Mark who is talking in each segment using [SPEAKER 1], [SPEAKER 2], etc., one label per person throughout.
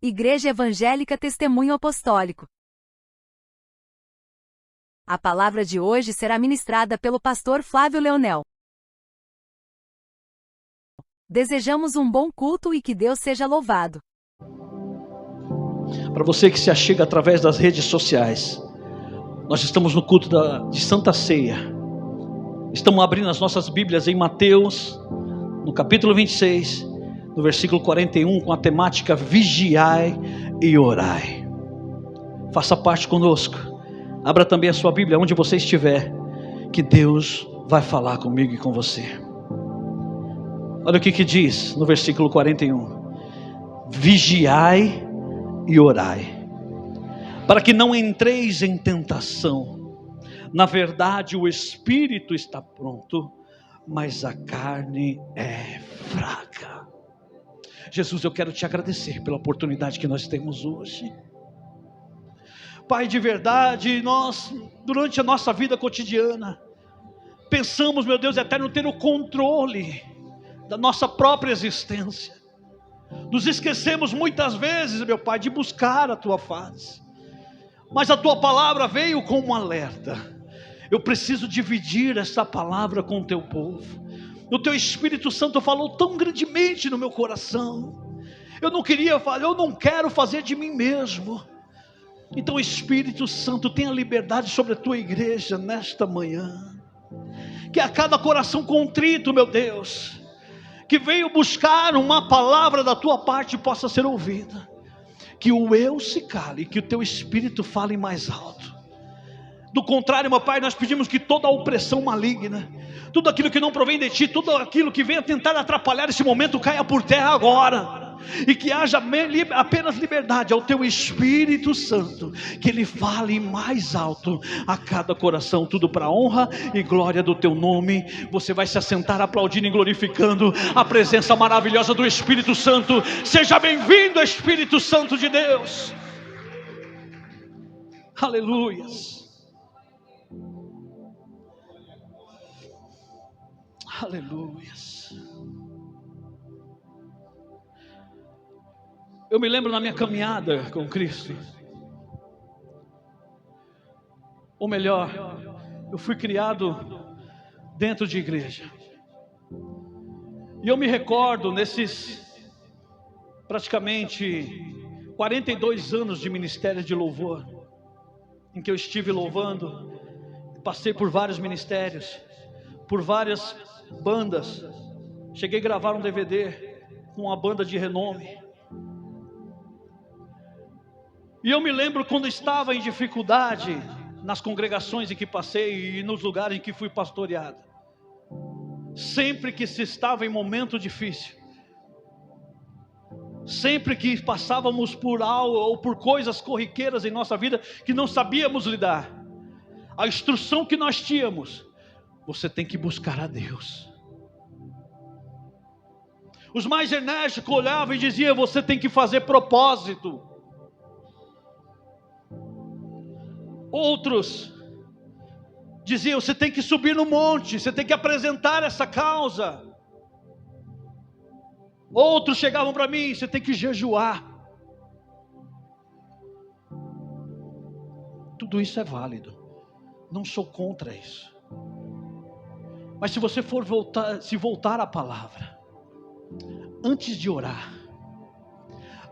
[SPEAKER 1] Igreja Evangélica Testemunho Apostólico. A palavra de hoje será ministrada pelo pastor Flávio Leonel. Desejamos um bom culto e que Deus seja louvado.
[SPEAKER 2] Para você que se achega através das redes sociais, nós estamos no culto de Santa Ceia. Estamos abrindo as nossas Bíblias em Mateus, no capítulo 26, no versículo 41, com a temática Vigiai e Orai. Faça parte conosco. Abra também a sua Bíblia onde você estiver, que Deus vai falar comigo e com você. Olha o que diz no versículo 41. Vigiai e orai, para que não entreis em tentação. Na verdade, o espírito está pronto, mas a carne é fraca. Jesus, eu quero te agradecer pela oportunidade que nós temos hoje. Pai, de verdade, nós, durante a nossa vida cotidiana, pensamos, meu Deus eterno, ter o controle da nossa própria existência. Nos esquecemos muitas vezes, meu Pai, de buscar a Tua face. Mas a Tua palavra veio com um alerta. Eu preciso dividir essa palavra com o Teu povo. O Teu Espírito Santo falou tão grandemente no meu coração. Eu não quero fazer de mim mesmo. Então, Espírito Santo, tenha liberdade sobre a Tua igreja nesta manhã. Que a cada coração contrito, meu Deus, que veio buscar uma palavra da Tua parte, possa ser ouvida. Que o eu se cale, que o Teu Espírito fale mais alto. Do contrário, meu Pai, nós pedimos que toda a opressão maligna, tudo aquilo que não provém de Ti, tudo aquilo que venha tentar atrapalhar esse momento, caia por terra agora. E que haja apenas liberdade ao Teu Espírito Santo, que Ele fale mais alto a cada coração, tudo para a honra e glória do Teu nome. Você vai se assentar aplaudindo e glorificando a presença maravilhosa do Espírito Santo. Seja bem-vindo, Espírito Santo de Deus. Aleluias. Aleluias. Eu me lembro na minha caminhada com Cristo, ou melhor, eu fui criado dentro de igreja. E eu me recordo nesses praticamente 42 anos de ministério de louvor, em que eu estive louvando, passei por vários ministérios, por várias bandas. Cheguei a gravar um DVD com uma banda de renome. E eu me lembro quando estava em dificuldade nas congregações em que passei e nos lugares em que fui pastoreado. Sempre que se estava em momento difícil, sempre que passávamos por algo ou por coisas corriqueiras em nossa vida que não sabíamos lidar, a instrução que nós tínhamos: você tem que buscar a Deus. Os mais enérgicos olhavam e diziam: você tem que fazer propósito. Outros diziam: você tem que subir no monte, você tem que apresentar essa causa. Outros chegavam para mim: você tem que jejuar. Tudo isso é válido, não sou contra isso. Mas se você for voltar à palavra, antes de orar,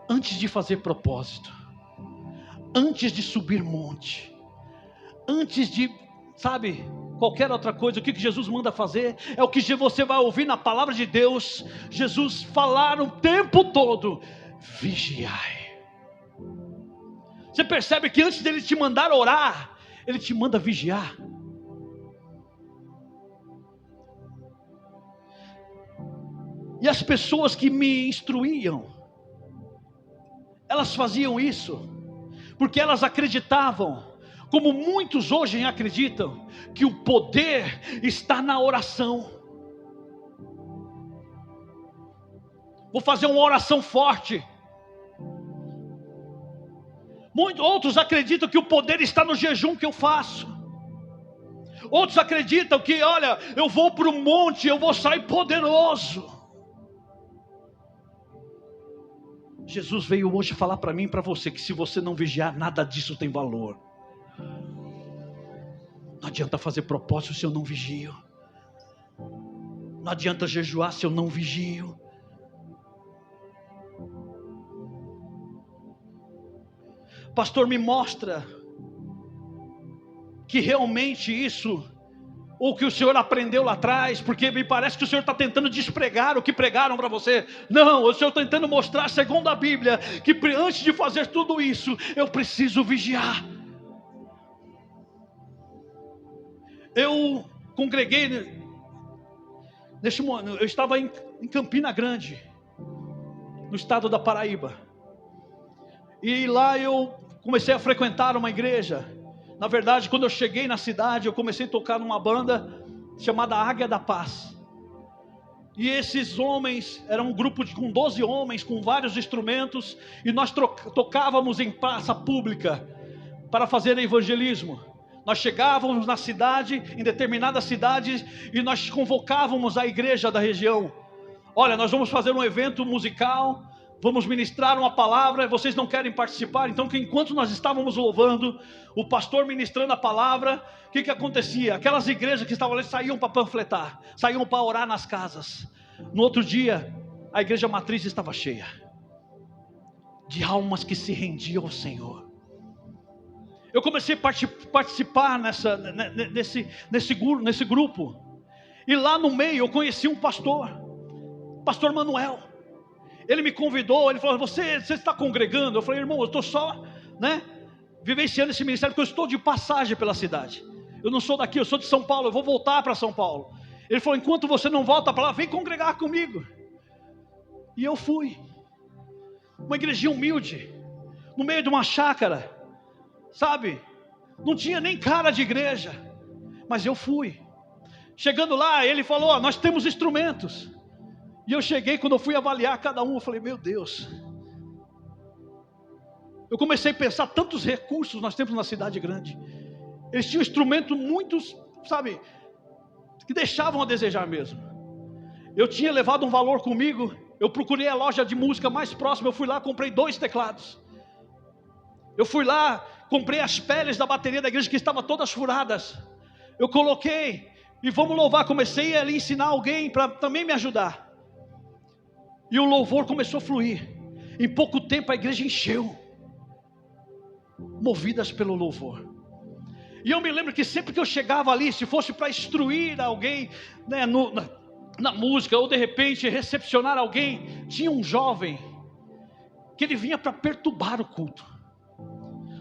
[SPEAKER 2] antes de fazer propósito, antes de subir monte, antes de, qualquer outra coisa, o que Jesus manda fazer, é o que você vai ouvir na palavra de Deus, Jesus falar o tempo todo: vigiai. Você percebe que antes dele te mandar orar, ele te manda vigiar. E as pessoas que me instruíam, elas faziam isso porque elas acreditavam, como muitos hoje acreditam, que o poder está na oração. Vou fazer uma oração forte. Outros acreditam que o poder está no jejum que eu faço. Outros acreditam que, olha, eu vou para o monte, eu vou sair poderoso. Jesus veio hoje falar para mim e para você que se você não vigiar, nada disso tem valor. Não adianta fazer propósito se eu não vigio. Não adianta jejuar se eu não vigio. Pastor, me mostra que realmente isso, ou que o senhor aprendeu lá atrás, porque me parece que o senhor está tentando despregar o que pregaram para você. Não, o senhor está tentando mostrar, segundo a Bíblia, que antes de fazer tudo isso, eu preciso vigiar. Eu congreguei, eu estava em Campina Grande, no estado da Paraíba, e lá eu comecei a frequentar uma igreja. Na verdade, quando eu cheguei na cidade, eu comecei a tocar numa banda chamada Águia da Paz. E esses homens, era um grupo com 12 homens, com vários instrumentos, e nós tocávamos em praça pública, para fazer evangelismo. Nós chegávamos na cidade, em determinadas cidades, e nós convocávamos a igreja da região. Olha, nós vamos fazer um evento musical, vamos ministrar uma palavra, vocês não querem participar? Então, que enquanto nós estávamos louvando, o pastor ministrando a palavra, o que acontecia? Aquelas igrejas que estavam ali saíam para panfletar, saíam para orar nas casas. No outro dia, a igreja matriz estava cheia de almas que se rendiam ao Senhor. Eu comecei a participar nesse grupo, e lá no meio eu conheci um pastor Manuel. Ele me convidou, ele falou: você está congregando? Eu falei: irmão, eu estou só, vivenciando esse ministério, porque eu estou de passagem pela cidade. Eu não sou daqui, eu sou de São Paulo, eu vou voltar para São Paulo. Ele falou: enquanto você não volta para lá, vem congregar comigo. E eu fui. Uma igrejinha humilde, no meio de uma chácara, sabe? Não tinha nem cara de igreja, mas eu fui. Chegando lá, ele falou: nós temos instrumentos. E eu cheguei, quando eu fui avaliar cada um, eu falei: meu Deus. Eu comecei a pensar, tantos recursos nós temos na cidade grande. Eles tinham instrumentos muitos, sabe, que deixavam a desejar mesmo. Eu tinha levado um valor comigo, eu procurei a loja de música mais próxima, eu fui lá, comprei 2 teclados. Eu fui lá, comprei as peles da bateria da igreja que estavam todas furadas. Eu coloquei, e vamos louvar, comecei a ali ensinar alguém para também me ajudar. E o louvor começou a fluir. Em pouco tempo a igreja encheu, movidas pelo louvor. E eu me lembro que sempre que eu chegava ali, se fosse para instruir alguém, na música, ou de repente recepcionar alguém, tinha um jovem que ele vinha para perturbar o culto.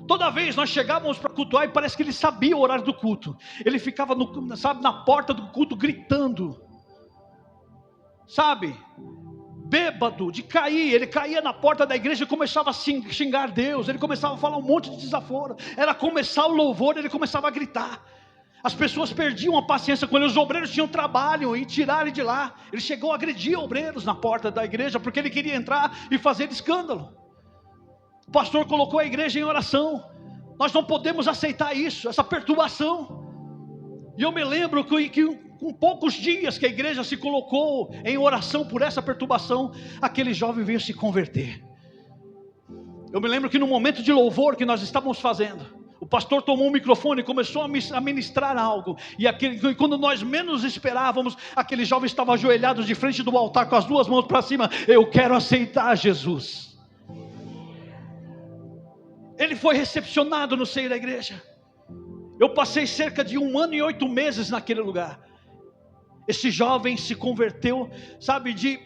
[SPEAKER 2] Toda vez nós chegávamos para cultuar e parece que ele sabia o horário do culto. Ele ficava na porta do culto gritando, sabe, bêbado, de cair. Ele caía na porta da igreja e começava a xingar Deus. Ele começava a falar um monte de desaforo. Era começar o louvor, ele começava a gritar. As pessoas perdiam a paciência com ele. Os obreiros tinham trabalho em tirar ele de lá. Ele chegou a agredir obreiros na porta da igreja, porque ele queria entrar e fazer escândalo. O pastor colocou a igreja em oração. Nós não podemos aceitar isso, essa perturbação. E eu me lembro que com poucos dias que a igreja se colocou em oração por essa perturbação, aquele jovem veio se converter. Eu me lembro que no momento de louvor que nós estávamos fazendo, o pastor tomou um microfone e começou a ministrar algo. E quando nós menos esperávamos, aquele jovem estava ajoelhado de frente do altar com as 2 mãos para cima. Eu quero aceitar Jesus. Ele foi recepcionado no seio da igreja. Eu passei cerca de 1 ano e 8 meses naquele lugar. Esse jovem se converteu, sabe, de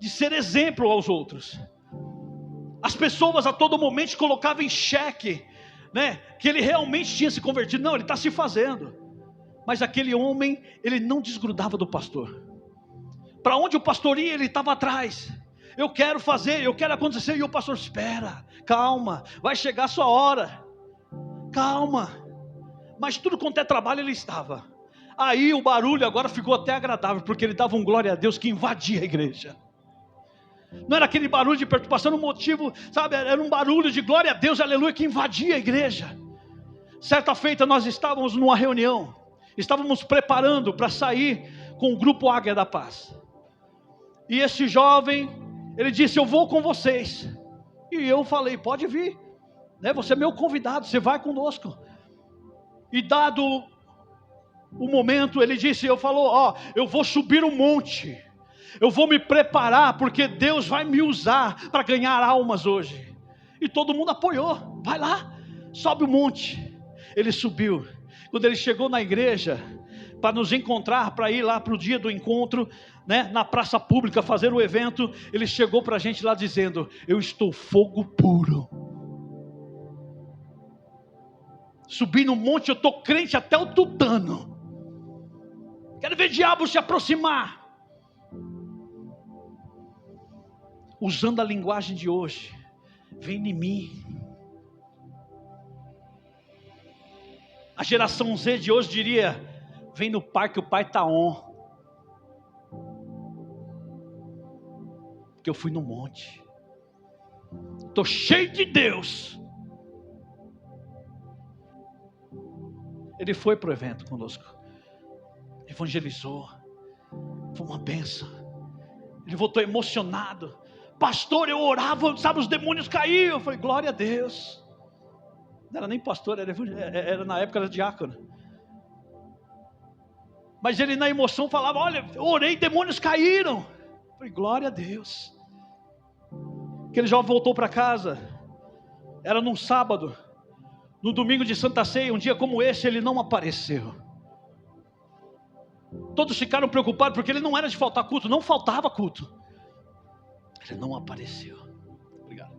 [SPEAKER 2] ser exemplo aos outros. As pessoas a todo momento colocavam em xeque, que ele realmente tinha se convertido. Não, ele está se fazendo. Mas aquele homem, ele não desgrudava do pastor. Para onde o pastor ia, ele estava atrás. Eu quero fazer, eu quero acontecer. E o pastor: espera, calma, vai chegar a sua hora, calma. Mas tudo quanto é trabalho ele estava. Aí o barulho agora ficou até agradável, porque ele dava um glória a Deus que invadia a igreja. Não era aquele barulho de perturbação, era um motivo, sabe, era um barulho de glória a Deus, aleluia, que invadia a igreja. Certa feita nós estávamos numa reunião, estávamos preparando para sair com o grupo Águia da Paz. E esse jovem, ele disse: eu vou com vocês. E eu falei, pode vir, né? Você é meu convidado, você vai conosco. E dado o momento, ele disse, eu vou subir um monte, eu vou me preparar, porque Deus vai me usar para ganhar almas hoje. E todo mundo apoiou, vai lá, sobe o monte. Ele subiu. Quando ele chegou na igreja, para nos encontrar, para ir lá para o dia do encontro, né, na praça pública, fazer o evento, ele chegou para a gente lá dizendo, eu estou fogo puro. Subi no monte, eu estou crente até o tutano. Quero ver diabo se aproximar. Usando a linguagem de hoje, vem em mim. A geração Z de hoje diria, vem no parque, o pai está on. Porque eu fui no monte. Estou cheio de Deus. Ele foi para o evento conosco. Evangelizou. Foi uma bênção. Ele voltou emocionado. Pastor, eu orava, sabe, os demônios caíam. Eu falei, glória a Deus. Não era nem pastor, era na época era diácono. Mas ele na emoção falava, olha, eu orei, demônios caíram. Eu falei, glória a Deus. Aquele jovem voltou para casa. Era num sábado. No domingo de Santa Ceia, um dia como esse, ele não apareceu. Todos ficaram preocupados, porque ele não era de faltar culto, não faltava culto. Ele não apareceu. Obrigado.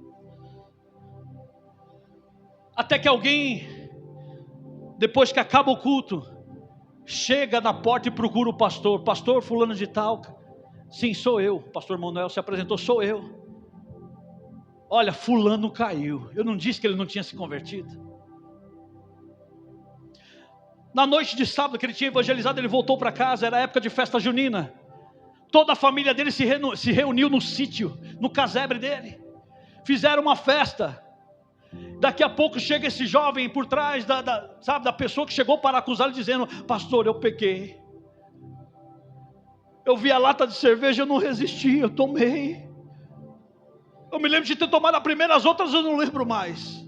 [SPEAKER 2] Até que alguém, depois que acaba o culto, chega na porta e procura o pastor. Pastor fulano de tal. Sim, sou eu. O pastor Manuel se apresentou, sou eu. Olha, fulano caiu. Eu não disse que ele não tinha se convertido. Na noite de sábado que ele tinha evangelizado, ele voltou para casa, era época de festa junina. Toda a família dele se reuniu no sítio, no casebre dele. Fizeram uma festa. Daqui a pouco chega esse jovem por trás da pessoa que chegou para acusá-lo, dizendo, pastor, eu pequei. Eu vi a lata de cerveja, eu não resisti, eu tomei. Eu me lembro de ter tomado a primeira, as outras eu não lembro mais.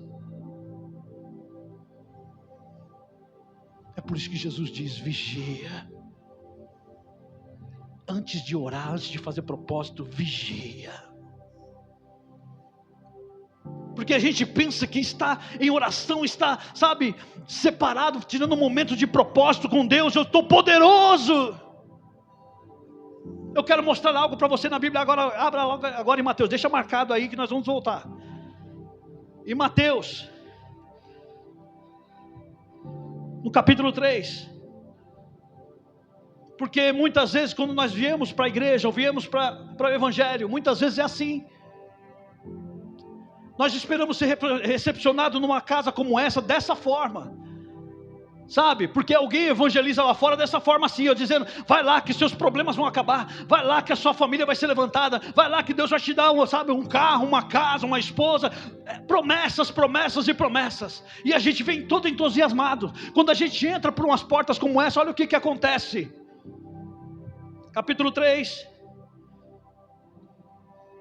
[SPEAKER 2] É por isso que Jesus diz, vigia. Antes de orar, antes de fazer propósito, vigia. Porque a gente pensa que está em oração, está, sabe, separado, tirando um momento de propósito com Deus. Eu estou poderoso. Eu quero mostrar algo para você na Bíblia agora. Abra logo agora em Mateus, deixa marcado aí que nós vamos voltar. Em Mateus, no capítulo 3. Porque muitas vezes quando nós viemos para a igreja, ou viemos para o evangelho, muitas vezes é assim. Nós esperamos ser recepcionados numa casa como essa, dessa forma. Sabe, porque alguém evangeliza lá fora dessa forma assim, ó, dizendo, vai lá que seus problemas vão acabar, vai lá que a sua família vai ser levantada, vai lá que Deus vai te dar um carro, uma casa, uma esposa, promessas, promessas e promessas, e a gente vem todo entusiasmado. Quando a gente entra por umas portas como essa, olha o que acontece. Capítulo 3,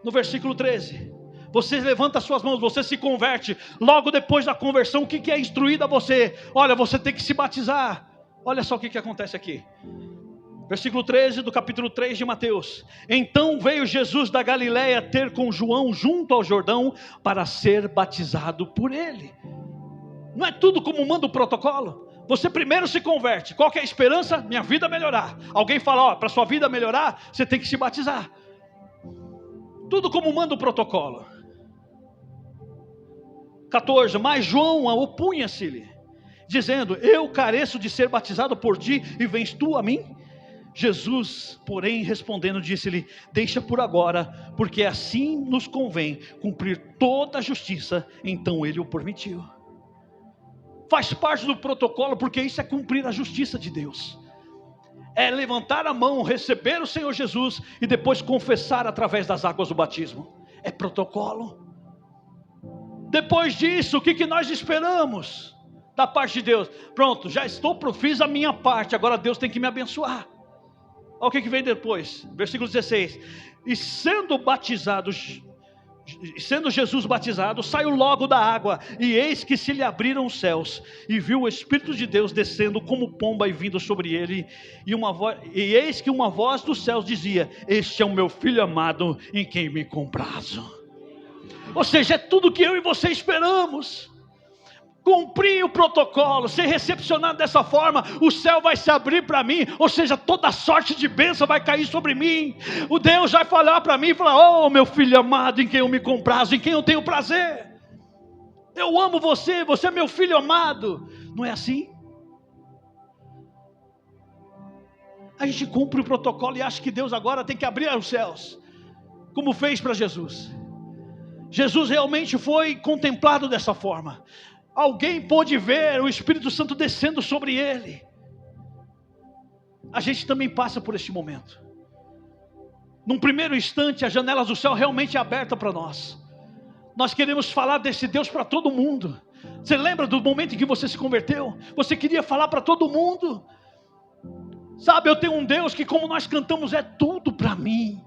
[SPEAKER 2] no versículo 13, você levanta as suas mãos, você se converte. Logo depois da conversão, o que é instruído a você? Olha, você tem que se batizar. Olha só o que acontece aqui. Versículo 13 do capítulo 3 de Mateus. Então veio Jesus da Galileia ter com João junto ao Jordão para ser batizado por ele. Não é tudo como manda o protocolo? Você primeiro se converte. Qual que é a esperança? Minha vida melhorar. Alguém fala, para sua vida melhorar, você tem que se batizar. Tudo como manda o protocolo. 14, mas João opunha-se-lhe, dizendo, eu careço de ser batizado por ti, e vens tu a mim? Jesus, porém, respondendo, disse-lhe, deixa por agora, porque assim nos convém cumprir toda a justiça. Então ele o permitiu. Faz parte do protocolo, porque isso é cumprir a justiça de Deus. É levantar a mão, receber o Senhor Jesus, e depois confessar através das águas do batismo. É protocolo. Depois disso, o que nós esperamos da parte de Deus? Pronto, já fiz a minha parte, agora Deus tem que me abençoar. Olha o que vem depois, versículo 16. E sendo batizados, Sendo Jesus batizado, saiu logo da água, e eis que se lhe abriram os céus, e viu o Espírito de Deus descendo como pomba e vindo sobre ele, e eis que uma voz dos céus dizia: este é o meu Filho amado, em quem me comprazo. Ou seja, é tudo que eu e você esperamos. Cumprir o protocolo, ser recepcionado dessa forma, o céu vai se abrir para mim, ou seja, toda sorte de bênção vai cair sobre mim. O Deus vai falar para mim, falar: oh meu filho amado, em quem eu me comprazo, em quem eu tenho prazer. Eu amo você, você é meu filho amado. Não é assim? A gente cumpre o protocolo e acha que Deus agora tem que abrir os céus, como fez para Jesus. Jesus realmente foi contemplado dessa forma. Alguém pôde ver o Espírito Santo descendo sobre ele. A gente também passa por este momento. Num primeiro instante, as janelas do céu realmente é aberta para nós. Nós queremos falar desse Deus para todo mundo. Você lembra do momento em que você se converteu? Você queria falar para todo mundo. Sabe, eu tenho um Deus que, como nós cantamos, é tudo para mim.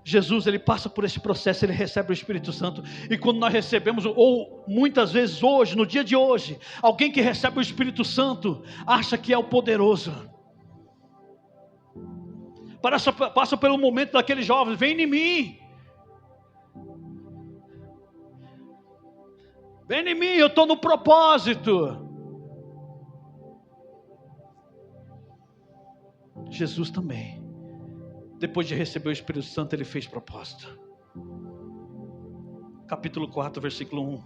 [SPEAKER 2] Jesus, ele passa por esse processo, ele recebe o Espírito Santo, e quando nós recebemos, ou muitas vezes hoje, no dia de hoje, alguém que recebe o Espírito Santo, acha que é o poderoso, passa pelo momento daqueles jovens: vem em mim, eu estou no propósito. Jesus também, depois de receber o Espírito Santo, ele fez propósito. Capítulo 4, versículo 1.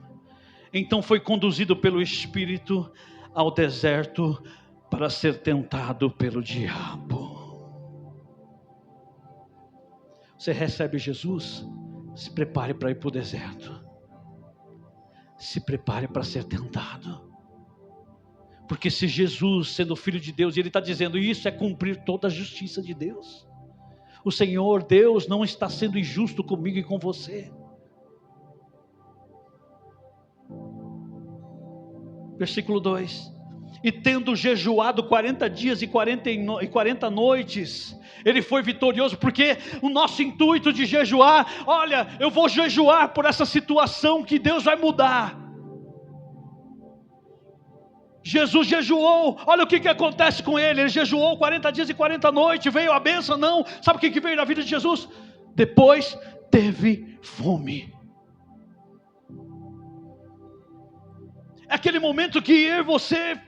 [SPEAKER 2] Então foi conduzido pelo Espírito ao deserto para ser tentado pelo diabo. Você recebe Jesus, se prepare para ir para o deserto. Se prepare para ser tentado. Porque se Jesus, sendo Filho de Deus, ele está dizendo isso, é cumprir toda a justiça de Deus. O Senhor Deus não está sendo injusto comigo e com você. Versículo 2. E tendo jejuado 40 dias e 40 noites, ele foi vitorioso, porque o nosso intuito de jejuar, olha, eu vou jejuar por essa situação que Deus vai mudar. Jesus jejuou, olha o que acontece com ele. Ele jejuou 40 dias e 40 noites, veio a bênção? Não. Sabe o que veio na vida de Jesus? Depois teve fome. É aquele momento que eu e você,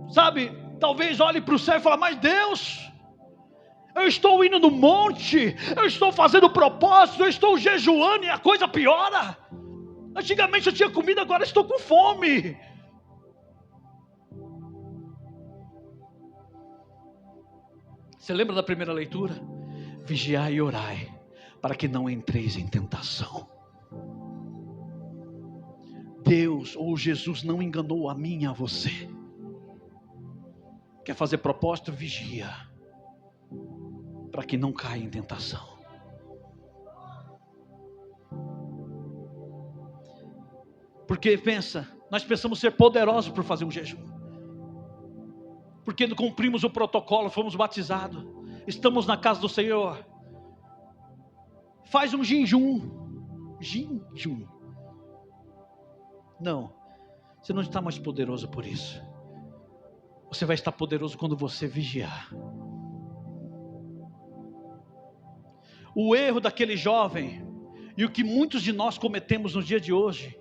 [SPEAKER 2] sabe, talvez olhe para o céu e fale: mas Deus, eu estou indo no monte, eu estou fazendo propósito, eu estou jejuando e a coisa piora. Antigamente eu tinha comida, agora estou com fome. Você lembra da primeira leitura? Vigiai e orai, para que não entreis em tentação. Deus ou Jesus não enganou a mim e a você. Quer fazer propósito? Vigia, para que não caia em tentação. Porque pensa, nós pensamos ser poderosos por fazer um jejum. Porque cumprimos o protocolo, fomos batizados, estamos na casa do Senhor. Faz um jejum. Não, você não está mais poderoso por isso. Você vai estar poderoso quando você vigiar. O erro daquele jovem, e o que muitos de nós cometemos no dia de hoje,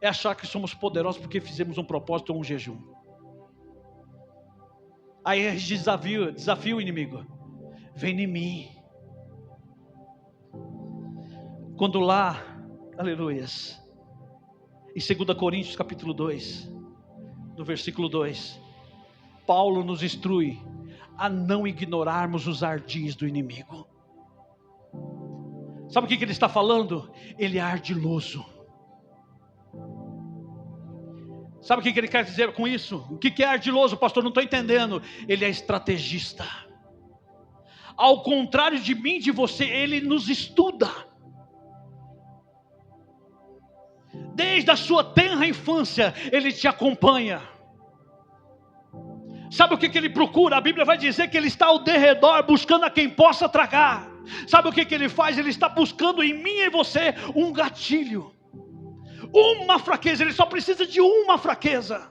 [SPEAKER 2] é achar que somos poderosos porque fizemos um propósito ou um jejum. Aí a gente desafia o inimigo: vem em mim. Quando lá, aleluias, em 2 Coríntios capítulo 2, no versículo 2, Paulo nos instrui a não ignorarmos os ardis do inimigo. Sabe o que ele está falando? Ele é ardiloso. Sabe o que ele quer dizer com isso? O que é ardiloso, pastor? Não estou entendendo. Ele é estrategista. Ao contrário de mim, de você, ele nos estuda. Desde a sua tenra infância, ele te acompanha. Sabe o que ele procura? A Bíblia vai dizer que ele está ao derredor buscando a quem possa tragar. Sabe o que ele faz? Ele está buscando em mim e em você um gatilho, uma fraqueza. Ele só precisa de uma fraqueza.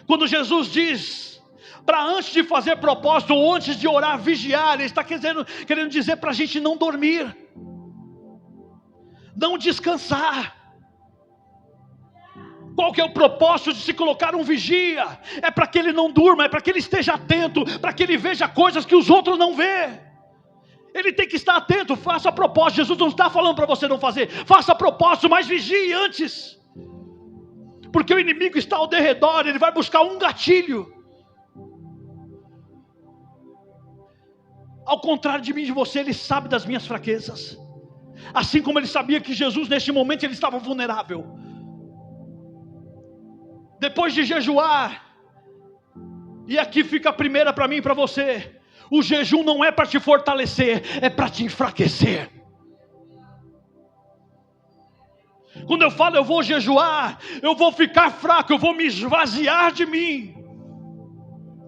[SPEAKER 2] Quando Jesus diz para antes de fazer propósito ou antes de orar, vigiar, ele está querendo dizer para a gente não dormir, não descansar. Qual que é o propósito de se colocar um vigia? É para que ele não durma, é para que ele esteja atento, para que ele veja coisas que os outros não vê. Ele tem que estar atento. Faça propósito. Jesus não está falando para você não fazer. Faça propósito, mas vigie antes, porque o inimigo está ao derredor. Ele vai buscar um gatilho. Ao contrário de mim e de você, ele sabe das minhas fraquezas, assim como ele sabia que Jesus neste momento ele estava vulnerável. Depois de jejuar, e aqui fica a primeira para mim e para você: o jejum não é para te fortalecer, é para te enfraquecer. Quando eu falo eu vou jejuar, eu vou ficar fraco, eu vou me esvaziar de mim.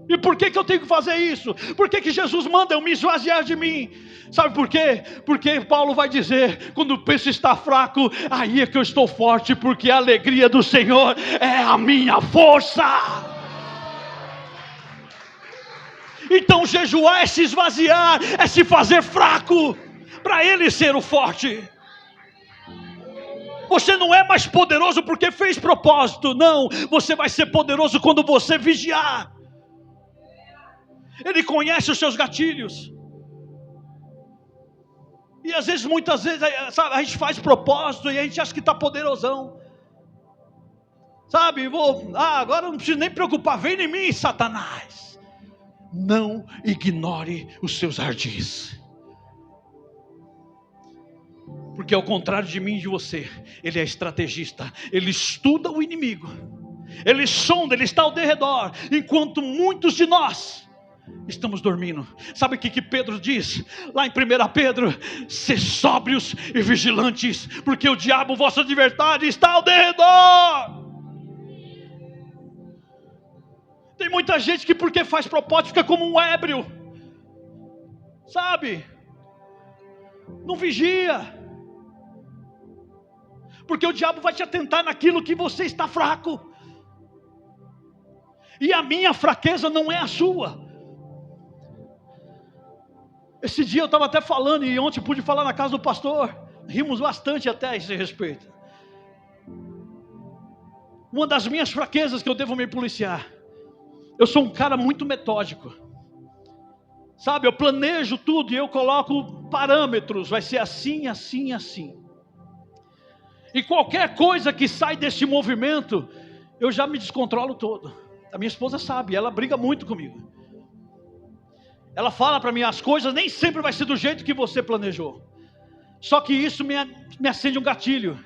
[SPEAKER 2] E por que eu tenho que fazer isso? Por que Jesus manda eu me esvaziar de mim? Sabe por quê? Porque Paulo vai dizer: quando o peso está fraco, aí é que eu estou forte, porque a alegria do Senhor é a minha força. Então jejuar é se esvaziar, é se fazer fraco, para Ele ser o forte. Você não é mais poderoso porque fez propósito, não. Você vai ser poderoso quando você vigiar. Ele conhece os seus gatilhos. E às vezes, muitas vezes, sabe, a gente faz propósito e a gente acha que está poderosão. Sabe, agora não preciso nem preocupar, vem em mim, Satanás. Não ignore os seus ardis. Porque ao contrário de mim e de você, ele é estrategista. Ele estuda o inimigo, ele sonda, ele está ao derredor, enquanto muitos de nós estamos dormindo. Sabe o que Pedro diz lá em 1 Pedro? Ser sóbrios e vigilantes, porque o diabo, vosso adversário, está ao derredor. Tem muita gente que porque faz propósito fica como um ébrio, sabe, não vigia, porque o diabo vai te atentar naquilo que você está fraco. E a minha fraqueza não é a sua. Esse dia eu estava até falando, e ontem pude falar na casa do pastor, rimos bastante até a esse respeito. Uma das minhas fraquezas que eu devo me policiar: eu sou um cara muito metódico, sabe, eu planejo tudo e eu coloco parâmetros, vai ser assim, assim, assim. E qualquer coisa que sai desse movimento, eu já me descontrolo todo. A minha esposa sabe, ela briga muito comigo. Ela fala para mim: as coisas nem sempre vai ser do jeito que você planejou. Só que isso me acende um gatilho.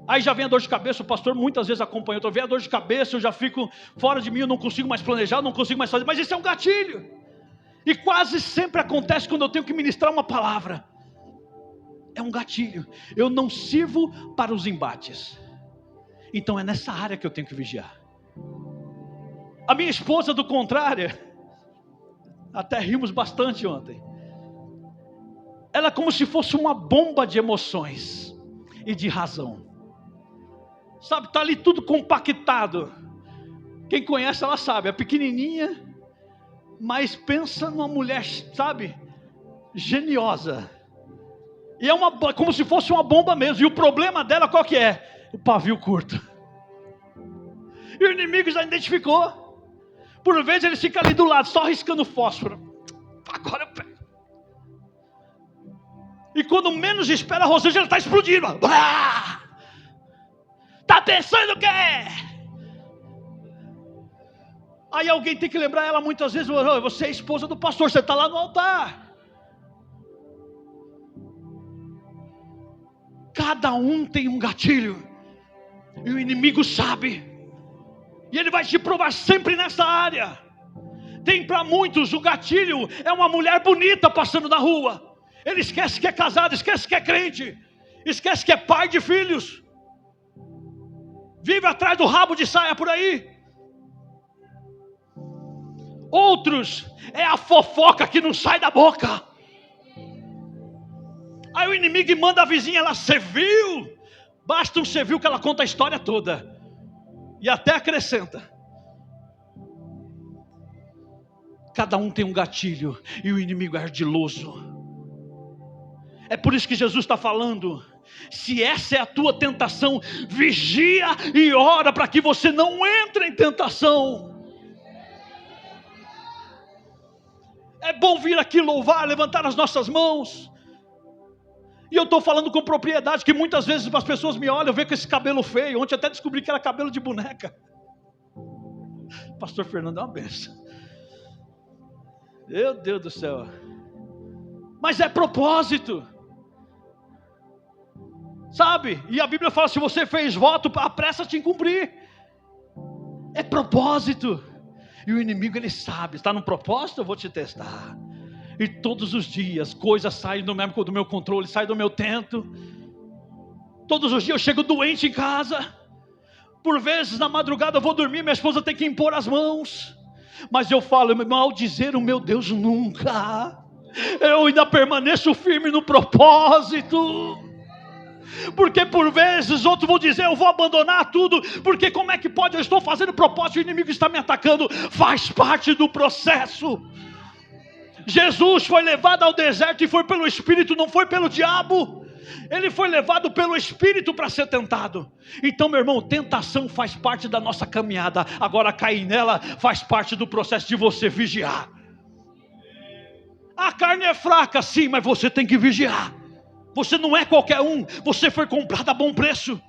[SPEAKER 2] Aí já vem a dor de cabeça, o pastor muitas vezes acompanha. Eu vem a dor de cabeça, eu já fico fora de mim, eu não consigo mais planejar, não consigo mais fazer. Mas isso é um gatilho. E quase sempre acontece quando eu tenho que ministrar uma palavra. É um gatilho. Eu não sirvo para os embates. Então é nessa área que eu tenho que vigiar. A minha esposa, do contrário, até rimos bastante ontem. Ela é como se fosse uma bomba de emoções e de razão. Sabe, está ali tudo compactado. Quem conhece ela sabe, é pequenininha, mas pensa numa mulher, sabe, geniosa. E é como se fosse uma bomba mesmo. E o problema dela qual que é? O pavio curto. E o inimigo já identificou. Por vezes ele fica ali do lado, só riscando fósforo. Agora eu pego. E quando menos espera, a Rosângela está explodindo. Está pensando o quê? Aí alguém tem que lembrar ela muitas vezes: você é esposa do pastor, você está lá no altar. Cada um tem um gatilho, e o inimigo sabe, e ele vai te provar sempre nessa área. Tem para muitos o gatilho é uma mulher bonita passando na rua. Ele esquece que é casado, esquece que é crente, esquece que é pai de filhos, vive atrás do rabo de saia por aí. Outros é a fofoca que não sai da boca. Aí o inimigo manda a vizinha lá, você viu? Basta um você viu que ela conta a história toda. E até acrescenta. Cada um tem um gatilho e o inimigo é ardiloso. É por isso que Jesus está falando, se essa é a tua tentação, vigia e ora para que você não entre em tentação. É bom vir aqui louvar, levantar as nossas mãos. E eu estou falando com propriedade, que muitas vezes as pessoas me olham, veem com esse cabelo feio. Ontem até descobri que era cabelo de boneca. Pastor Fernando é uma benção. Meu Deus do céu. Mas é propósito. Sabe? E a Bíblia fala, se você fez voto, apressa-te em cumprir. É propósito. E o inimigo, ele sabe, está no propósito, eu vou te testar. E todos os dias, coisas saem do meu controle, saem do meu tento. Todos os dias eu chego doente em casa. Por vezes, na madrugada eu vou dormir, minha esposa tem que impor as mãos. Mas eu falo, maldizer o meu Deus nunca. Eu ainda permaneço firme no propósito. Porque por vezes outros vão dizer, eu vou abandonar tudo, porque como é que pode, eu estou fazendo propósito, o inimigo está me atacando. Faz parte do processo. Jesus foi levado ao deserto e foi pelo Espírito, não foi pelo diabo. Ele foi levado pelo Espírito para ser tentado. Então, meu irmão, tentação faz parte da nossa caminhada. Agora cair nela faz parte do processo de você vigiar. A carne é fraca, sim, mas você tem que vigiar. Você não é qualquer um, você foi comprado a bom preço.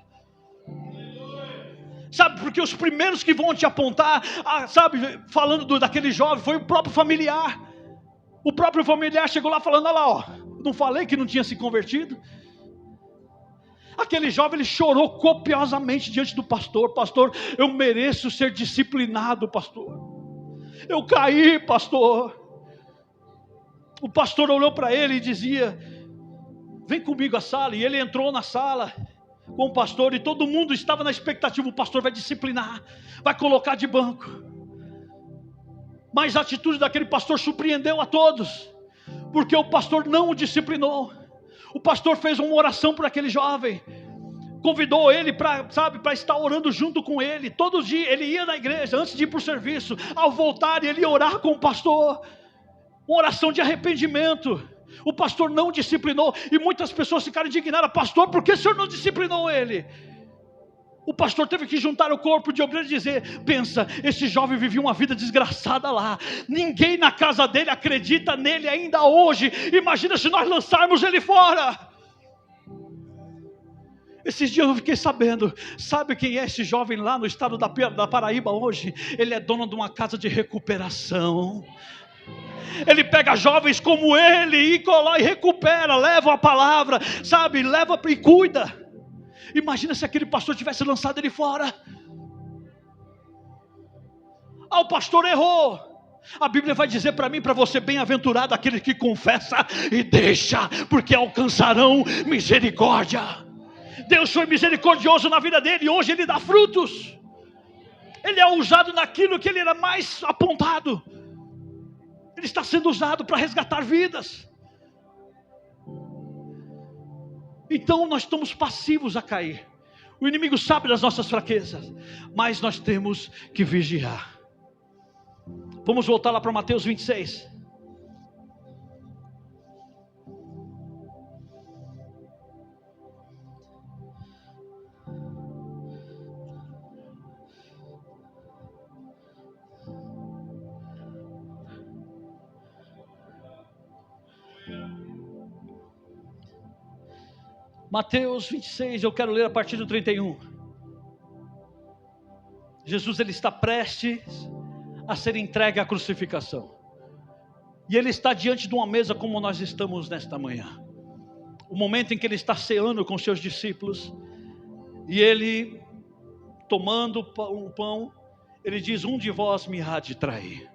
[SPEAKER 2] Sabe, porque os primeiros que vão te apontar, sabe, falando daquele jovem, foi o próprio familiar. O próprio familiar chegou lá falando, olha lá, ó, não falei que não tinha se convertido? Aquele jovem, ele chorou copiosamente diante do pastor. Pastor, eu mereço ser disciplinado, pastor. Eu caí, pastor. O pastor olhou para ele e dizia, vem comigo à sala. E ele entrou na sala com o pastor e todo mundo estava na expectativa, o pastor vai disciplinar, vai colocar de banco. Mas a atitude daquele pastor surpreendeu a todos, porque o pastor não o disciplinou. O pastor fez uma oração por aquele jovem, convidou ele para estar orando junto com ele. Todo dia ele ia na igreja, antes de ir para o serviço, ao voltar ele ia orar com o pastor, uma oração de arrependimento. O pastor não disciplinou, e muitas pessoas ficaram indignadas, pastor, por que o senhor não disciplinou ele? O pastor teve que juntar o corpo de obreiros e dizer, pensa, esse jovem vivia uma vida desgraçada lá, ninguém na casa dele acredita nele ainda hoje, imagina se nós lançarmos ele fora. Esses dias eu fiquei sabendo, sabe quem é esse jovem lá no estado da Paraíba hoje? Ele é dono de uma casa de recuperação. Ele pega jovens como ele e recupera, leva a palavra, sabe, leva e cuida. Imagina se aquele pastor tivesse lançado ele fora. O pastor errou. A Bíblia vai dizer para mim, para você, bem-aventurado aquele que confessa e deixa, porque alcançarão misericórdia. Deus foi misericordioso na vida dele e hoje ele dá frutos. Ele é usado naquilo que ele era mais apontado. Ele está sendo usado para resgatar vidas. Então nós estamos passivos a cair. O inimigo sabe das nossas fraquezas, mas nós temos que vigiar. Vamos voltar lá para Mateus 26. Mateus 26, eu quero ler a partir do 31. Jesus, ele está prestes a ser entregue à crucificação. E ele está diante de uma mesa como nós estamos nesta manhã. O momento em que ele está ceando com seus discípulos. E ele, tomando um pão, ele diz, um de vós me há de trair.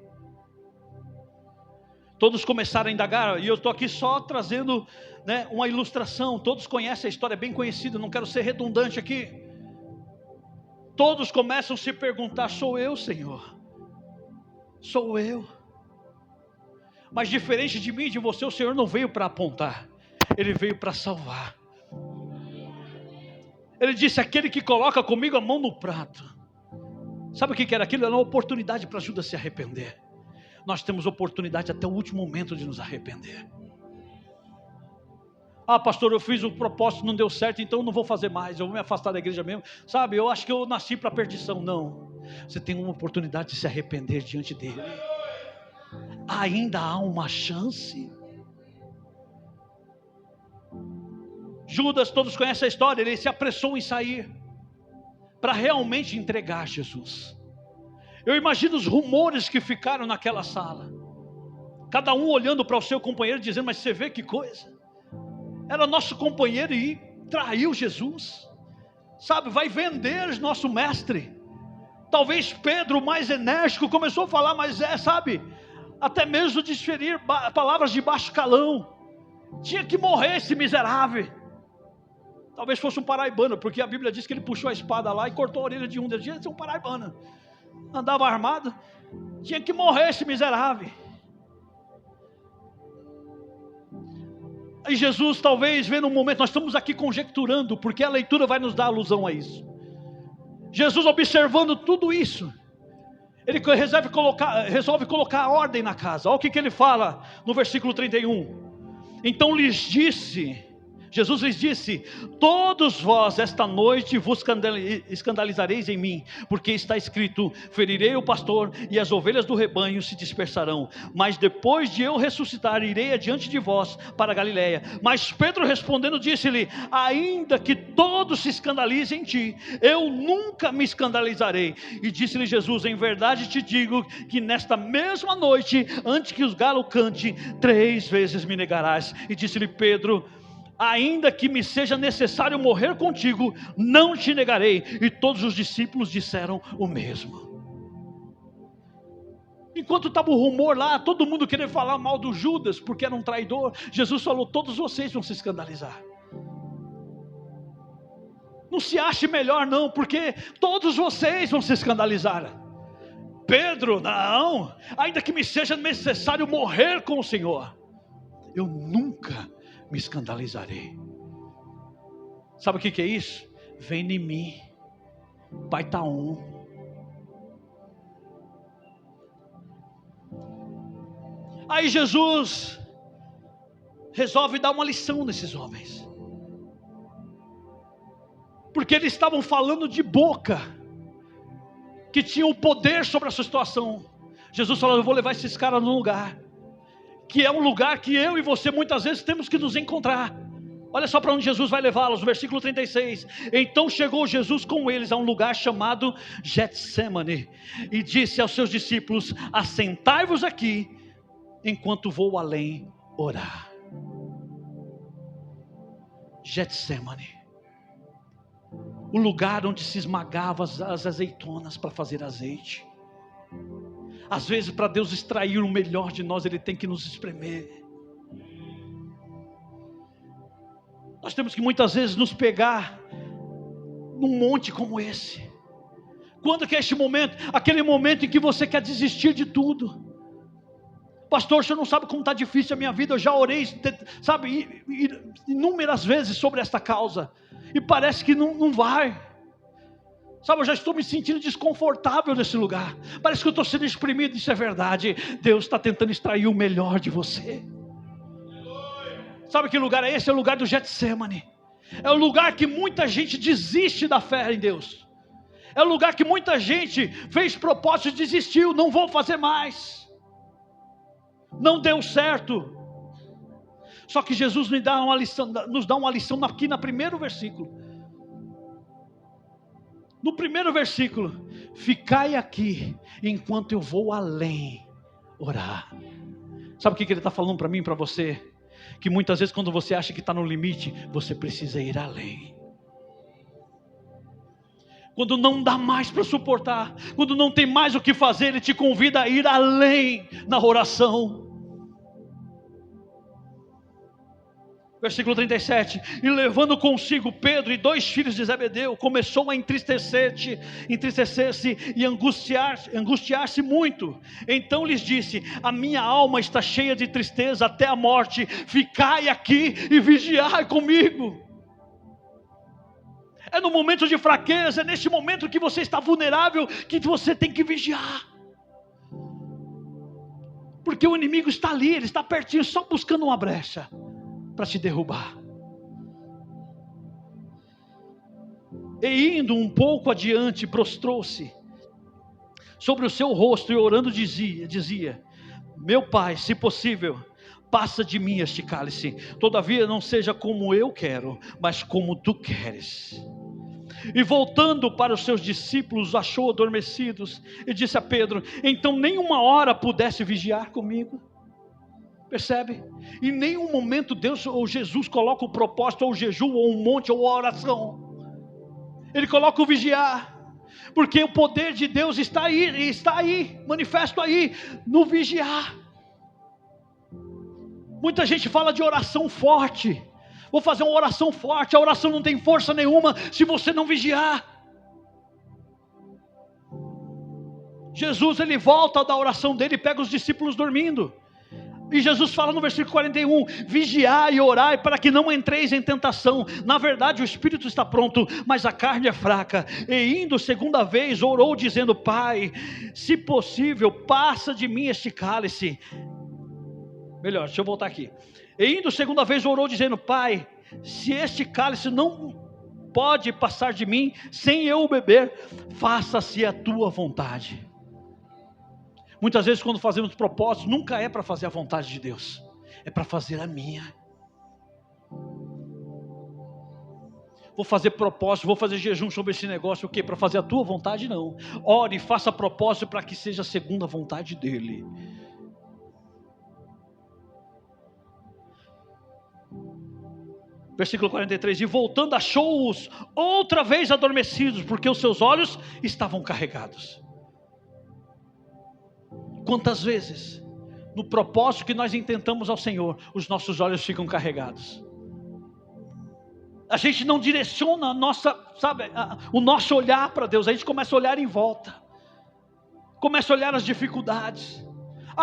[SPEAKER 2] Todos começaram a indagar, e eu estou aqui só trazendo, uma ilustração. Todos conhecem a história, é bem conhecida, não quero ser redundante aqui. Todos começam a se perguntar, sou eu, Senhor? Sou eu? Mas diferente de mim e de você, o Senhor não veio para apontar, Ele veio para salvar. Ele disse: aquele que coloca comigo a mão no prato. Sabe o que era aquilo? Era uma oportunidade para Judas se arrepender. Nós temos oportunidade até o último momento de nos arrepender. Ah, pastor, eu fiz o propósito, não deu certo, então eu não vou fazer mais, eu vou me afastar da igreja mesmo. Sabe, eu acho que eu nasci para a perdição. Não, você tem uma oportunidade de se arrepender diante dele. Ainda há uma chance. Judas, todos conhecem a história, ele se apressou em sair para realmente entregar Jesus. Eu imagino os rumores que ficaram naquela sala, cada um olhando para o seu companheiro dizendo: mas você vê que coisa, era nosso companheiro e traiu Jesus, sabe, vai vender nosso mestre. Talvez Pedro, mais enérgico, começou a falar, mas sabe, até mesmo desferir palavras de baixo calão. Tinha que morrer esse miserável. Talvez fosse um paraibano, porque a Bíblia diz que ele puxou a espada lá e cortou a orelha de um deles. Tinha que ser um paraibano, andava armado, tinha que morrer esse miserável. Aí Jesus, talvez vendo um momento, nós estamos aqui conjecturando, porque a leitura vai nos dar alusão a isso. Jesus, observando tudo isso, ele resolve colocar ordem na casa. Olha o que ele fala no versículo 31. Então Jesus lhes disse: todos vós esta noite vos escandalizareis em mim, porque está escrito: ferirei o pastor e as ovelhas do rebanho se dispersarão. Mas depois de eu ressuscitar, irei adiante de vós para a Galiléia. Mas Pedro respondendo disse-lhe: ainda que todos se escandalizem em ti, eu nunca me escandalizarei. E disse-lhe Jesus: em verdade te digo que nesta mesma noite, antes que os galos cante, 3 vezes me negarás. E disse-lhe Pedro: ainda que me seja necessário morrer contigo, não te negarei. E todos os discípulos disseram o mesmo. Enquanto estava o rumor lá, todo mundo queria falar mal do Judas, porque era um traidor, Jesus falou: todos vocês vão se escandalizar. Não se ache melhor não, porque todos vocês vão se escandalizar. Pedro: não, ainda que me seja necessário morrer com o Senhor, eu nunca me escandalizarei. Sabe o que é isso? Vem em mim, Pai tá um. Aí Jesus resolve dar uma lição nesses homens, porque eles estavam falando de boca, que tinham o poder sobre a sua situação. Jesus falou: eu vou levar esses caras num lugar, que é um lugar que eu e você muitas vezes temos que nos encontrar. Olha só para onde Jesus vai levá-los, no versículo 36. Então chegou Jesus com eles a um lugar chamado Getsemane, e disse aos seus discípulos: assentai-vos aqui, enquanto vou além orar. Getsemane, o lugar onde se esmagava as azeitonas para fazer azeite. Às vezes, para Deus extrair o melhor de nós, Ele tem que nos espremer. Nós temos que muitas vezes nos pegar num monte como esse. Quando que é este momento? Aquele momento em que você quer desistir de tudo. Pastor, você não sabe como está difícil a minha vida. Eu já orei, sabe, inúmeras vezes sobre esta causa, e parece que não vai. Sabe, eu já estou me sentindo desconfortável nesse lugar. Parece que eu estou sendo exprimido. Isso é verdade. Deus está tentando extrair o melhor de você. Sabe que lugar é esse? É o lugar do Getsemane. É o lugar que muita gente desiste da fé em Deus. É o lugar que muita gente fez propósito e desistiu. Não vou fazer mais. Não deu certo. Só que Jesus nos dá uma lição aqui no primeiro versículo. No primeiro versículo: ficai aqui enquanto eu vou além orar. Sabe o que ele está falando para mim e para você? Que muitas vezes quando você acha que está no limite, você precisa ir além. Quando não dá mais para suportar, quando não tem mais o que fazer, Ele te convida a ir além na oração. Versículo 37, e levando consigo Pedro e 2 filhos de Zebedeu, começou a entristecer-se e angustiar-se muito. Então lhes disse: a minha alma está cheia de tristeza até a morte, ficai aqui e vigiai comigo. É no momento de fraqueza, é nesse momento que você está vulnerável, que você tem que vigiar. Porque o inimigo está ali, ele está pertinho, só buscando uma brecha para te derrubar. E indo um pouco adiante, prostrou-se sobre o seu rosto e orando dizia: meu Pai, se possível, passa de mim este cálice, todavia não seja como eu quero, mas como tu queres. E voltando para os seus discípulos, achou adormecidos e disse a Pedro: então nem uma hora pudesse vigiar comigo? Percebe? Em nenhum momento Deus ou Jesus coloca o propósito, ou o jejum, ou um monte, ou a oração. Ele coloca o vigiar, porque o poder de Deus está aí, manifesto aí, no vigiar. Muita gente fala de oração forte. Vou fazer uma oração forte. A oração não tem força nenhuma se você não vigiar. Jesus, ele volta da oração dele e pega os discípulos dormindo. E Jesus fala no versículo 41, vigiai e orai para que não entreis em tentação. Na verdade o espírito está pronto, mas a carne é fraca. E indo segunda vez orou dizendo: Pai, se possível, passa de mim este cálice. Melhor, deixa eu voltar aqui. E indo segunda vez orou dizendo: Pai, se este cálice não pode passar de mim sem eu o beber, faça-se a tua vontade. Muitas vezes quando fazemos propósitos, nunca é para fazer a vontade de Deus, é para fazer a minha. Vou fazer propósito, vou fazer jejum sobre esse negócio, o quê? Para fazer a tua vontade? Não. Ore e faça propósito para que seja segundo a vontade dEle. Versículo 43, e voltando achou-os outra vez adormecidos, porque os seus olhos estavam carregados. Quantas vezes, no propósito que nós intentamos ao Senhor, os nossos olhos ficam carregados. A gente não direciona o nosso olhar para Deus, a gente começa a olhar em volta. Começa a olhar as dificuldades.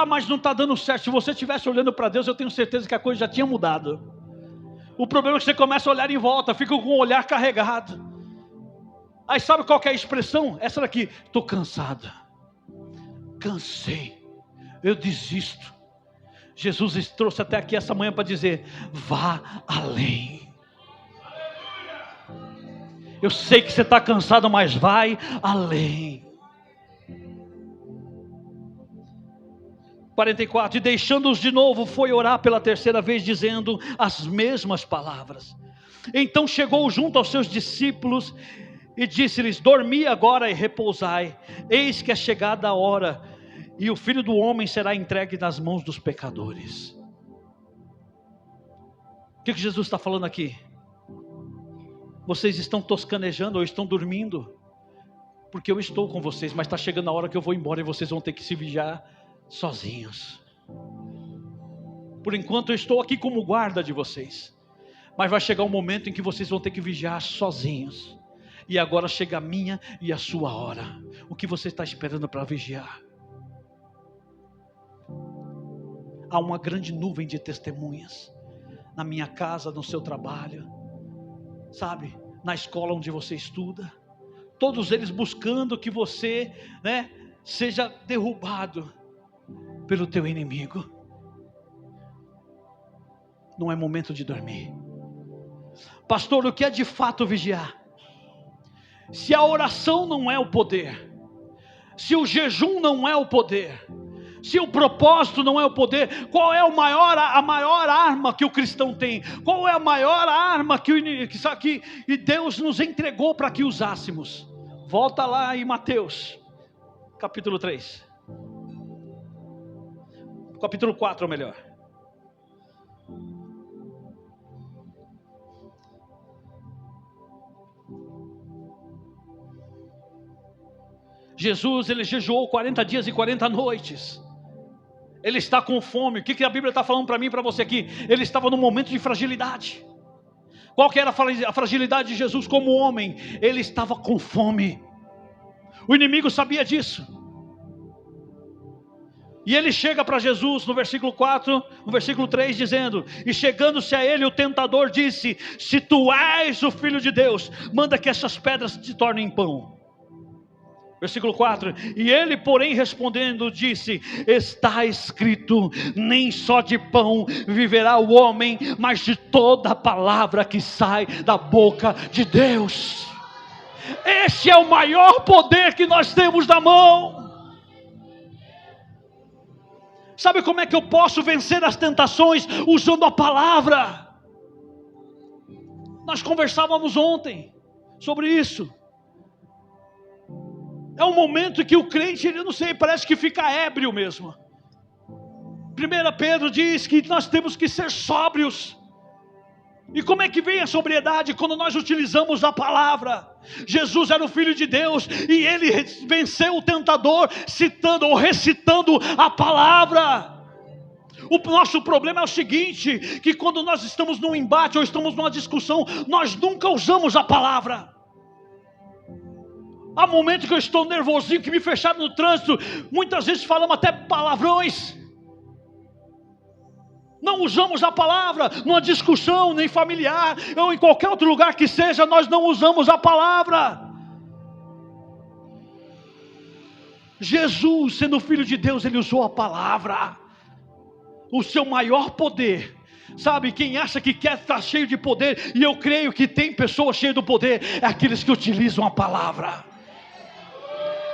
[SPEAKER 2] Mas não está dando certo. Se você estivesse olhando para Deus, eu tenho certeza que a coisa já tinha mudado. O problema é que você começa a olhar em volta, fica com o olhar carregado. Aí sabe qual que é a expressão? Essa daqui: estou cansado. Cansei, eu desisto. Jesus trouxe até aqui essa manhã para dizer: vá além. Eu sei que você está cansado, mas vai além. 44, e deixando-os de novo, foi orar pela terceira vez, dizendo as mesmas palavras. Então chegou junto aos seus discípulos e disse-lhes: dormi agora e repousai, eis que é chegada a hora, e o Filho do Homem será entregue nas mãos dos pecadores. O que Jesus está falando aqui? Vocês estão toscanejando ou estão dormindo? Porque eu estou com vocês, mas está chegando a hora que eu vou embora e vocês vão ter que se vigiar sozinhos. Por enquanto eu estou aqui como guarda de vocês, mas vai chegar um momento em que vocês vão ter que vigiar sozinhos. E agora chega a minha e a sua hora. O que você está esperando para vigiar? Há uma grande nuvem de testemunhas na minha casa, no seu trabalho, sabe, na escola onde você estuda. Todos eles buscando que você, seja derrubado pelo teu inimigo. Não é momento de dormir. Pastor, o que é de fato vigiar? Se a oração não é o poder, se o jejum não é o poder, se o propósito não é o poder, qual é a maior arma que o cristão tem? Qual é a maior arma que Deus nos entregou para que usássemos? Volta lá em Mateus, capítulo 3. Capítulo 4, ou melhor. Jesus, ele jejuou 40 dias e 40 noites. Ele está com fome. O que a Bíblia está falando para mim e para você aqui? Ele estava num momento de fragilidade. Qual que era a fragilidade de Jesus como homem? Ele estava com fome. O inimigo sabia disso. E ele chega para Jesus no versículo 4, no versículo 3, dizendo: e chegando-se a ele o tentador disse: se tu és o Filho de Deus, manda que essas pedras se tornem pão. Versículo 4, e ele porém respondendo disse: está escrito, nem só de pão viverá o homem, mas de toda a palavra que sai da boca de Deus. Esse é o maior poder que nós temos na mão. Sabe como é que eu posso vencer as tentações? Usando a palavra. Nós conversávamos ontem sobre isso. É um momento que o crente, ele não sei, parece que fica ébrio mesmo. 1 Pedro diz que nós temos que ser sóbrios. E como é que vem a sobriedade? Quando nós utilizamos a palavra. Jesus era o Filho de Deus e ele venceu o tentador citando ou recitando a palavra. O nosso problema é o seguinte, que quando nós estamos num embate ou estamos numa discussão, nós nunca usamos a palavra. Há momentos que eu estou nervosinho, que me fecharam no trânsito, muitas vezes falamos até palavrões. Não usamos a palavra numa discussão, nem familiar, ou em qualquer outro lugar que seja, nós não usamos a palavra. Jesus, sendo Filho de Deus, ele usou a palavra. O seu maior poder. Sabe, quem acha que quer estar cheio de poder, e eu creio que tem pessoas cheias do poder, é aqueles que utilizam a palavra.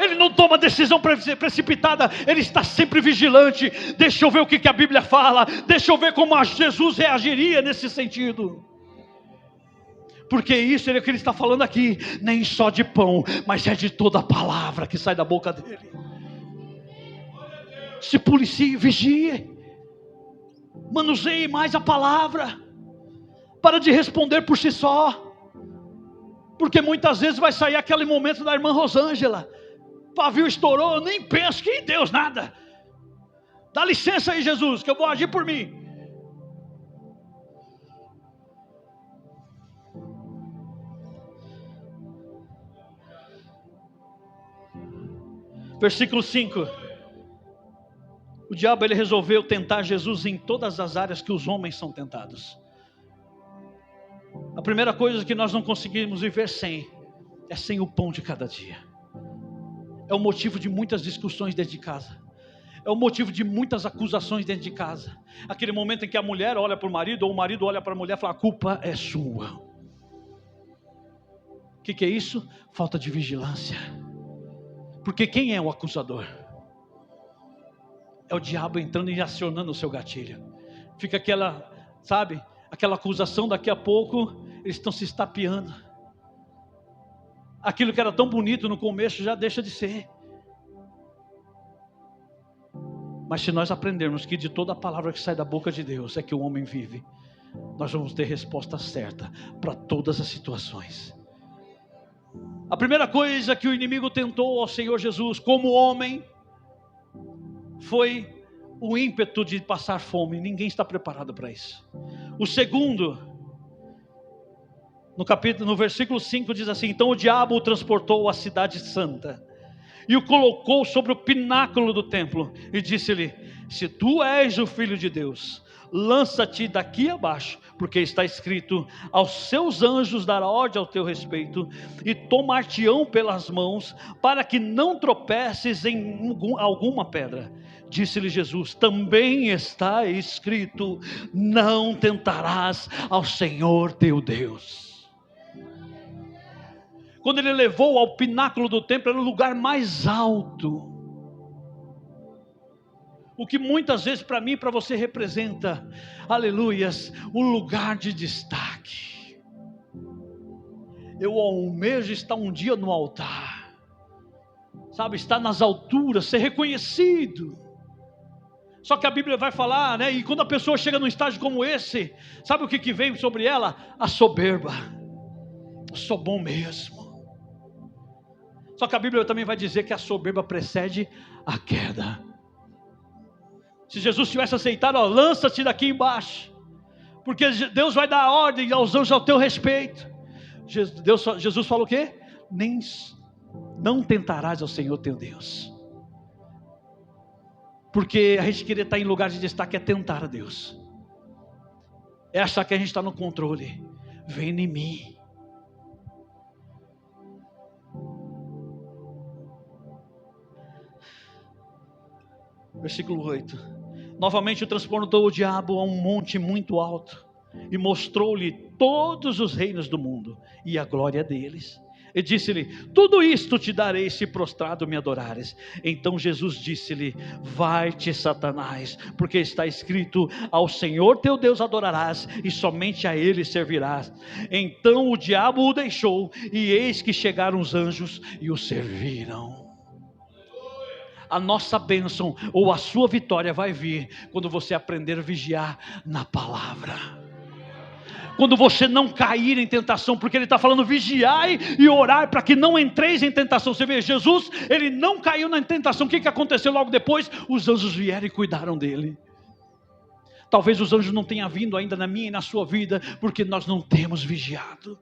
[SPEAKER 2] Ele não toma decisão precipitada, ele está sempre vigilante. Deixa eu ver o que a Bíblia fala, deixa eu ver como Jesus reagiria nesse sentido. Porque isso é o que ele está falando aqui, nem só de pão, mas é de toda a palavra que sai da boca dele. Se policie, vigie, manuseie mais a palavra, para de responder por si só, porque muitas vezes vai sair aquele momento da irmã Rosângela, pavio estourou, eu nem penso que em Deus nada, dá licença aí Jesus, que eu vou agir por mim. Versículo 5, o diabo ele resolveu tentar Jesus em todas as áreas que os homens são tentados. A primeira coisa que nós não conseguimos viver sem o pão de cada dia. É o motivo de muitas discussões dentro de casa. É o motivo de muitas acusações dentro de casa. Aquele momento em que a mulher olha para o marido, ou o marido olha para a mulher e fala: a culpa é sua. O que é isso? Falta de vigilância. Porque quem é o acusador? É o diabo entrando e acionando o seu gatilho. Fica aquela, sabe, aquela acusação, daqui a pouco eles estão se estapeando. Aquilo que era tão bonito no começo já deixa de ser. Mas se nós aprendermos que de toda a palavra que sai da boca de Deus é que o homem vive, nós vamos ter resposta certa para todas as situações. A primeira coisa que o inimigo tentou ao Senhor Jesus como homem foi o ímpeto de passar fome. Ninguém está preparado para isso. O segundo, no versículo 5 diz assim: então o diabo o transportou à cidade santa e o colocou sobre o pináculo do templo e disse-lhe: se tu és o Filho de Deus, lança-te daqui abaixo, porque está escrito: aos seus anjos dará ordem ao teu respeito, e tomar-te-ão pelas mãos, para que não tropeces em alguma pedra. Disse-lhe Jesus: também está escrito: não tentarás ao Senhor teu Deus. Quando ele levou ao pináculo do templo, era o lugar mais alto. O que muitas vezes para mim e para você representa, aleluias, um lugar de destaque. Eu almejo estar um dia no altar, sabe, estar nas alturas, ser reconhecido. Só que a Bíblia vai falar, né? E quando a pessoa chega num estágio como esse, sabe o que vem sobre ela? A soberba. Eu sou bom mesmo. Só que a Bíblia também vai dizer que a soberba precede a queda. Se Jesus tivesse aceitado, ó, lança-te daqui embaixo, porque Deus vai dar ordem aos anjos ao teu respeito. Jesus falou o quê? Não tentarás ao Senhor teu Deus. Porque a gente querer estar em lugar de destaque é tentar a Deus, é achar que a gente está no controle. Vem em mim. Versículo 8. Novamente o transportou o diabo a um monte muito alto e mostrou-lhe todos os reinos do mundo e a glória deles. E disse-lhe: tudo isto te darei se prostrado me adorares. Então Jesus disse-lhe: vai-te, Satanás, porque está escrito: ao Senhor teu Deus adorarás e somente a Ele servirás. Então o diabo o deixou, e eis que chegaram os anjos e o serviram. A nossa bênção ou a sua vitória vai vir quando você aprender a vigiar na palavra. Quando você não cair em tentação, porque ele está falando vigiai e orar para que não entreis em tentação. Você vê, Jesus, ele não caiu na tentação. O que aconteceu logo depois? Os anjos vieram e cuidaram dele. Talvez os anjos não tenham vindo ainda na minha e na sua vida, porque nós não temos vigiado.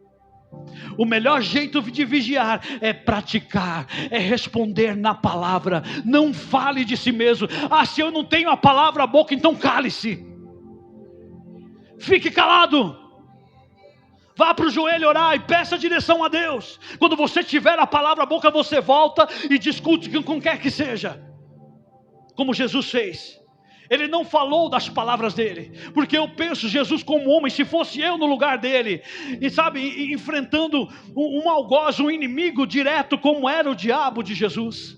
[SPEAKER 2] O melhor jeito de vigiar é praticar, é responder na palavra. Não fale de si mesmo. Se eu não tenho a palavra à boca, então cale-se. Fique calado. Vá para o joelho orar e peça direção a Deus. Quando você tiver a palavra à boca, você volta e discute com quem quer que seja, como Jesus fez. Ele não falou das palavras dele, porque eu penso Jesus como homem. Se fosse eu no lugar dele, e sabe, enfrentando um algoz, um inimigo direto, como era o diabo de Jesus,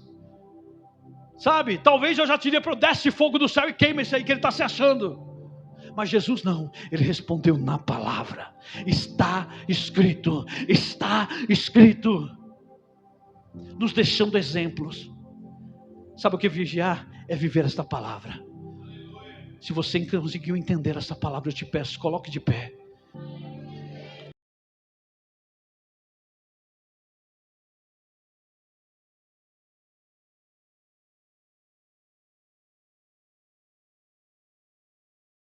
[SPEAKER 2] sabe, talvez eu já teria para desce fogo do céu e queima isso aí que ele está se achando. Mas Jesus não, ele respondeu na palavra. Está escrito, está escrito, nos deixando exemplos. Sabe o que vigiar? É viver esta palavra. Se você conseguiu entender essa palavra, eu te peço, coloque de pé.